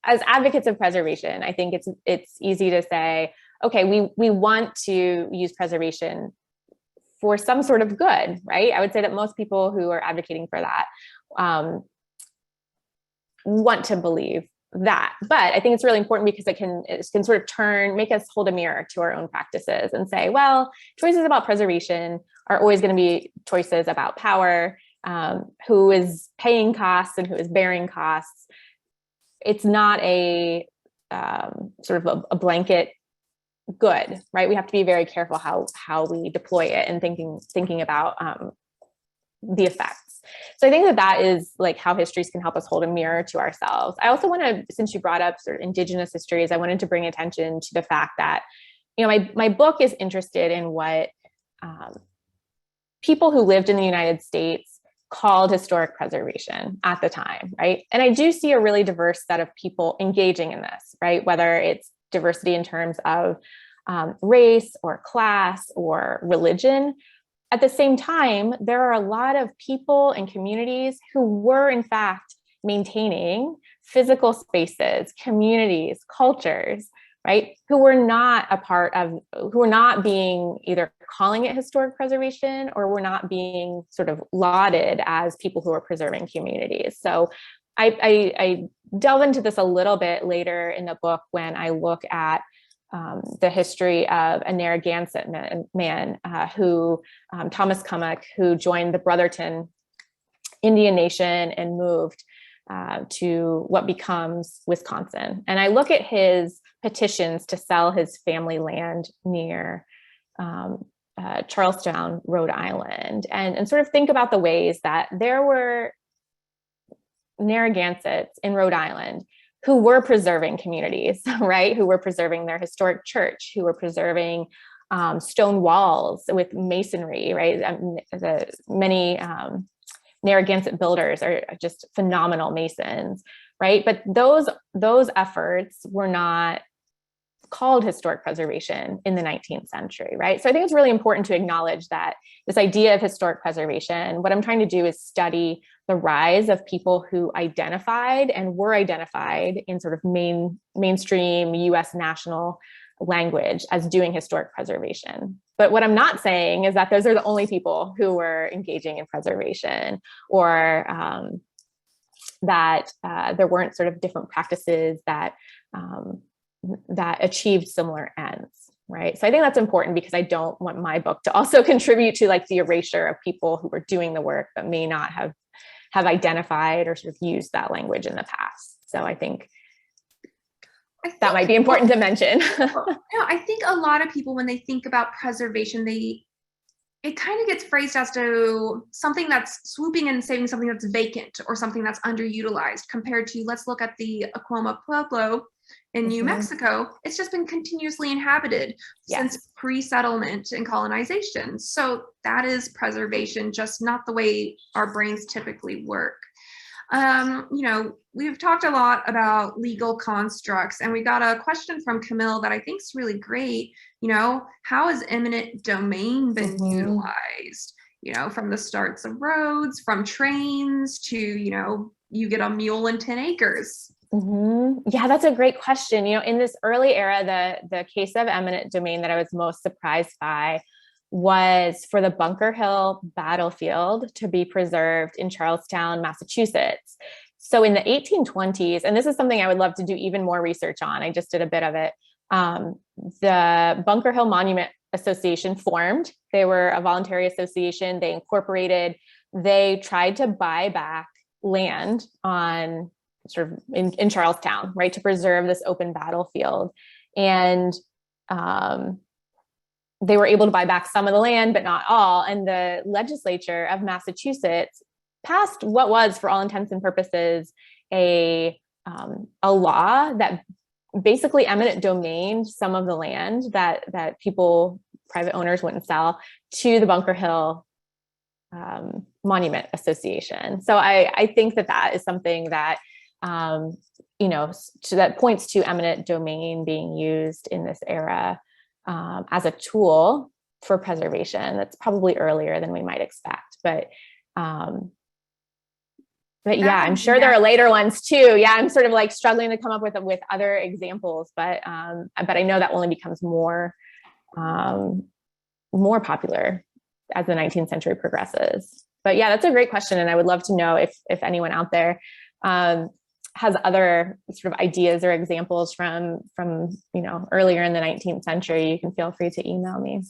as advocates of preservation, I think it's easy to say, okay, we want to use preservation for some sort of good, right? I would say that most people who are advocating for that want to believe that. But I think it's really important because it can sort of make us hold a mirror to our own practices and say, well, choices about preservation are always going to be choices about power, who is paying costs and who is bearing costs. It's not a sort of a blanket good, right? We have to be very careful how we deploy it and thinking about the effects. So I think that is like how histories can help us hold a mirror to ourselves. I also want to, since you brought up sort of Indigenous histories, I wanted to bring attention to the fact that, you know, my book is interested in what people who lived in the United States called historic preservation at the time, right? And I do see a really diverse set of people engaging in this, right? Whether it's diversity in terms of race or class or religion. At the same time, there are a lot of people and communities who were in fact maintaining physical spaces, communities, cultures, right? Who were not who were not being either calling it historic preservation or were not being sort of lauded as people who are preserving communities. So I delve into this a little bit later in the book when I look at the history of a Narragansett man who, Thomas Cummock, who joined the Brotherton Indian Nation and moved to what becomes Wisconsin. And I look at his petitions to sell his family land near Charlestown, Rhode Island, and sort of think about the ways that there were Narragansetts in Rhode Island who were preserving communities, right? Who were preserving their historic church, who were preserving stone walls with masonry, right? Many Narragansett builders are just phenomenal masons, right? But those efforts were not called historic preservation in the 19th century, right? So I think it's really important to acknowledge that this idea of historic preservation, what I'm trying to do is study the rise of people who identified and were identified in sort of mainstream US national language as doing historic preservation. But what I'm not saying is that those are the only people who were engaging in preservation, or that there weren't sort of different practices that achieved similar ends, right? So I think that's important because I don't want my book to also contribute to like the erasure of people who were doing the work but may not have identified or sort of used that language in the past. So I think that might be important to mention. I think a lot of people, when they think about preservation, it kind of gets phrased as to something that's swooping in and saving something that's vacant or something that's underutilized, compared to, let's look at the Acoma Pueblo in New Mexico. It's just been continuously inhabited since pre-settlement and colonization. So that is preservation, just not the way our brains typically work. We've talked a lot about legal constructs, and we got a question from Camille that I think is really great. How has eminent domain been utilized? From the starts of roads, from trains to, you get a mule and 10 acres. Yeah, that's a great question. In this early era, the case of eminent domain that I was most surprised by was for the Bunker Hill battlefield to be preserved in Charlestown, Massachusetts. So in the 1820s, and this is something I would love to do even more research on, I just did a bit of it, the Bunker Hill Monument Association formed. They were a voluntary association. They incorporated. They tried to buy back land on sort of in Charlestown, right, to preserve this open battlefield. And they were able to buy back some of the land, but not all. And the legislature of Massachusetts passed what was, for all intents and purposes, a law that basically eminent domained some of the land that people, private owners, wouldn't sell to the Bunker Hill Monument Association. So I think that is something that that points to eminent domain being used in this era as a tool for preservation. That's probably earlier than we might expect, but yeah, I'm sure there are later ones too. Yeah, I'm sort of like struggling to come up with other examples, but I know that only becomes more popular as the 19th century progresses. But yeah, that's a great question. And I would love to know if anyone out there has other sort of ideas or examples from earlier in the 19th century. You can feel free to email me.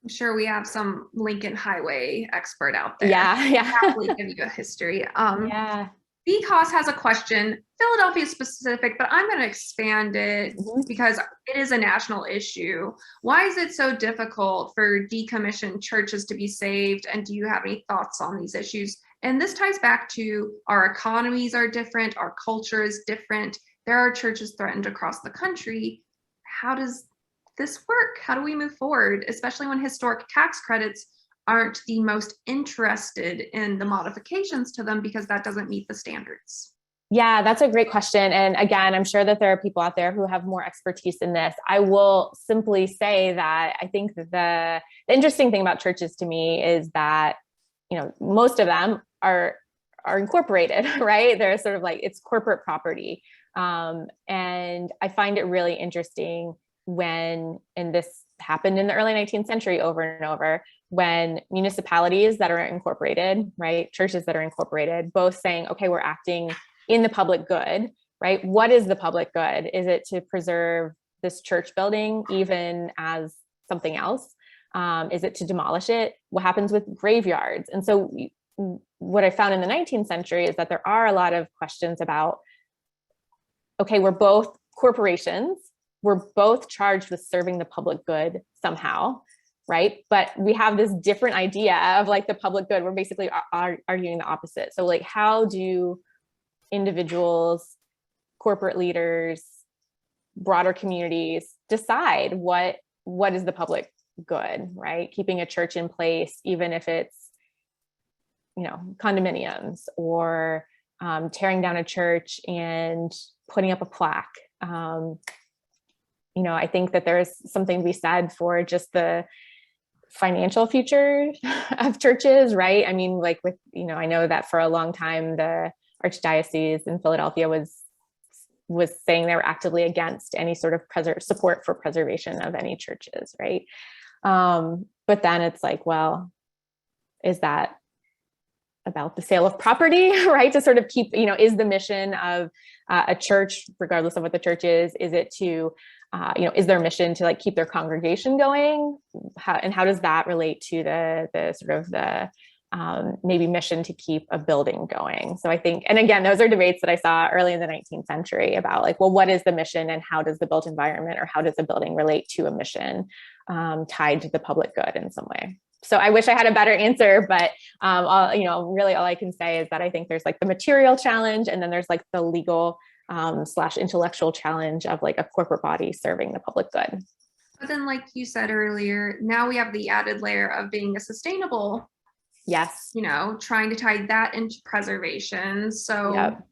I'm sure we have some Lincoln Highway expert out there. Yeah. Happily give you a history. Yeah. BCOS has a question, Philadelphia specific, but I'm going to expand it because it is a national issue. Why is it so difficult for decommissioned churches to be saved? And do you have any thoughts on these issues? And this ties back to our economies are different, our culture is different. There are churches threatened across the country. How does this work? How do we move forward, especially when historic tax credits aren't the most interested in the modifications to them because that doesn't meet the standards? Yeah, that's a great question. And again, I'm sure that there are people out there who have more expertise in this. I will simply say that I think that the interesting thing about churches to me is that, most of them are incorporated, right? They're sort of like, it's corporate property. And I find it really interesting when, and this happened in the early 19th century over and over, when municipalities that are incorporated, right, churches that are incorporated, both saying, okay, we're acting in the public good, right? What is the public good? Is it to preserve this church building even as something else? Is it to demolish it? What happens with graveyards? And so what I found in the 19th century is that there are a lot of questions about, okay, we're both corporations, we're both charged with serving the public good somehow, right? But we have this different idea of like the public good. We're basically arguing the opposite. So like, how do individuals, corporate leaders, broader communities decide what is the public good, right? Keeping a church in place, even if it's, condominiums, or tearing down a church and putting up a plaque. I think that there's something to be said for just the financial future of churches, right? I mean, like with, I know that for a long time, the Archdiocese in Philadelphia was saying they were actively against any sort of support for preservation of any churches, right? But then it's like, well, is that about the sale of property, right? To sort of keep, is the mission of a church, regardless of what the church is it to, is their mission to like keep their congregation going? How does that relate to the sort of the maybe mission to keep a building going? So I think, and again, those are debates that I saw early in the 19th century about like, well, what is the mission and how does the built environment or how does the building relate to a mission tied to the public good in some way? So I wish I had a better answer, but really all I can say is that I think there's like the material challenge, and then there's like the legal / intellectual challenge of like a corporate body serving the public good. But then, like you said earlier, now we have the added layer of being a sustainable, yes, trying to tie that into preservation. So yep.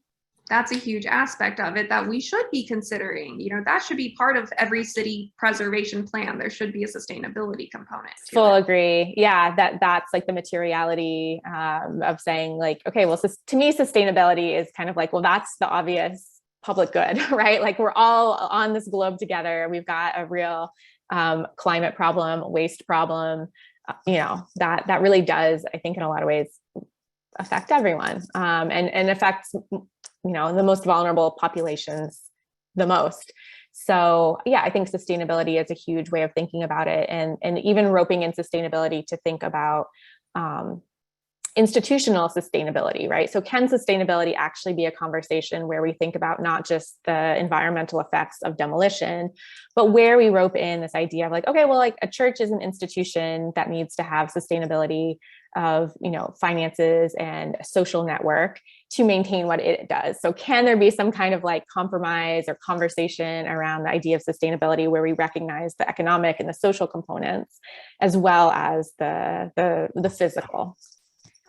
That's a huge aspect of it that we should be considering. That should be part of every city preservation plan. There should be a sustainability component. Full agree. Yeah, that's like the materiality of saying like, okay, well, to me, sustainability is kind of like, well, that's the obvious public good, right? Like we're all on this globe together. We've got a real climate problem, waste problem, that really does, I think in a lot of ways, affect everyone and affects the most vulnerable populations the most. So yeah, I think sustainability is a huge way of thinking about it, and even roping in sustainability to think about institutional sustainability, right? So can sustainability actually be a conversation where we think about not just the environmental effects of demolition, but where we rope in this idea of like, okay, well, like a church is an institution that needs to have sustainability of, finances and a social network to maintain what it does. So can there be some kind of like compromise or conversation around the idea of sustainability where we recognize the economic and the social components as well as the physical?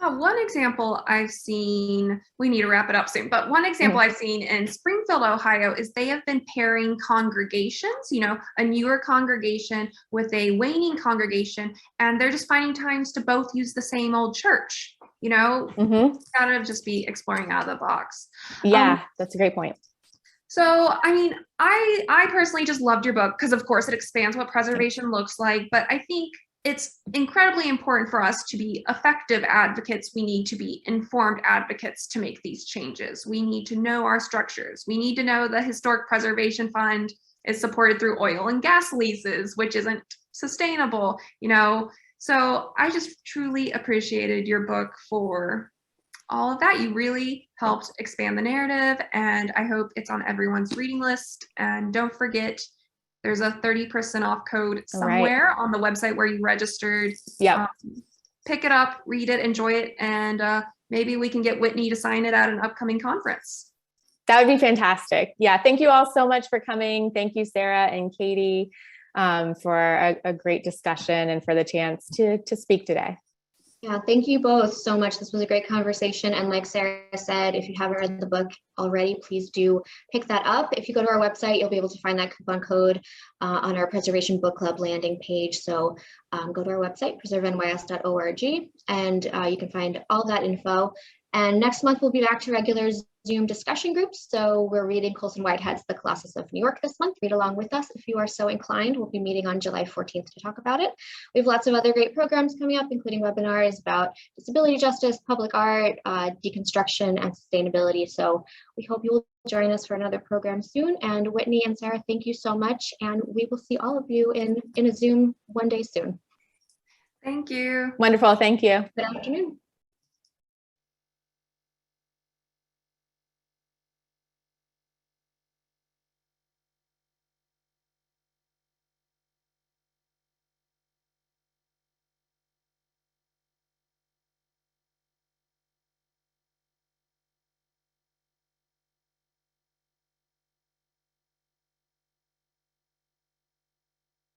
One example I've seen, we need to wrap it up soon, but one example I've seen in Springfield, Ohio, is they have been pairing congregations, a newer congregation with a waning congregation, and they're just finding times to both use the same old church, kind of just be exploring out of the box. Yeah, that's a great point. So, I mean, I personally just loved your book because, of course, it expands what preservation looks like, but I think it's incredibly important for us to be effective advocates. We need to be informed advocates to make these changes. We need to know our structures. We need to know the Historic Preservation Fund is supported through oil and gas leases, which isn't sustainable, you know. So I just truly appreciated your book for all of that. You really helped expand the narrative, and I hope it's on everyone's reading list. And don't forget, there's a 30% off code somewhere on the website where you registered. Yeah. Pick it up, read it, enjoy it, and maybe we can get Whitney to sign it at an upcoming conference. That would be fantastic. Yeah, thank you all so much for coming. Thank you, Sarah and Katie, for a great discussion and for the chance to speak today. Yeah, thank you both so much. This was a great conversation. And like Sarah said, if you haven't read the book already, please do pick that up. If you go to our website, you'll be able to find that coupon code on our Preservation Book Club landing page. So go to our website, preservenys.org, and you can find all that info. And next month, we'll be back to regular Zoom discussion groups. So we're reading Colson Whitehead's The Colossus of New York this month. Read along with us if you are so inclined. We'll be meeting on July 14th to talk about it. We have lots of other great programs coming up, including webinars about disability justice, public art, deconstruction, and sustainability. So we hope you will join us for another program soon. And Whitney and Sarah, thank you so much. And we will see all of you in a Zoom one day soon. Thank you. Wonderful. Thank you. Good afternoon.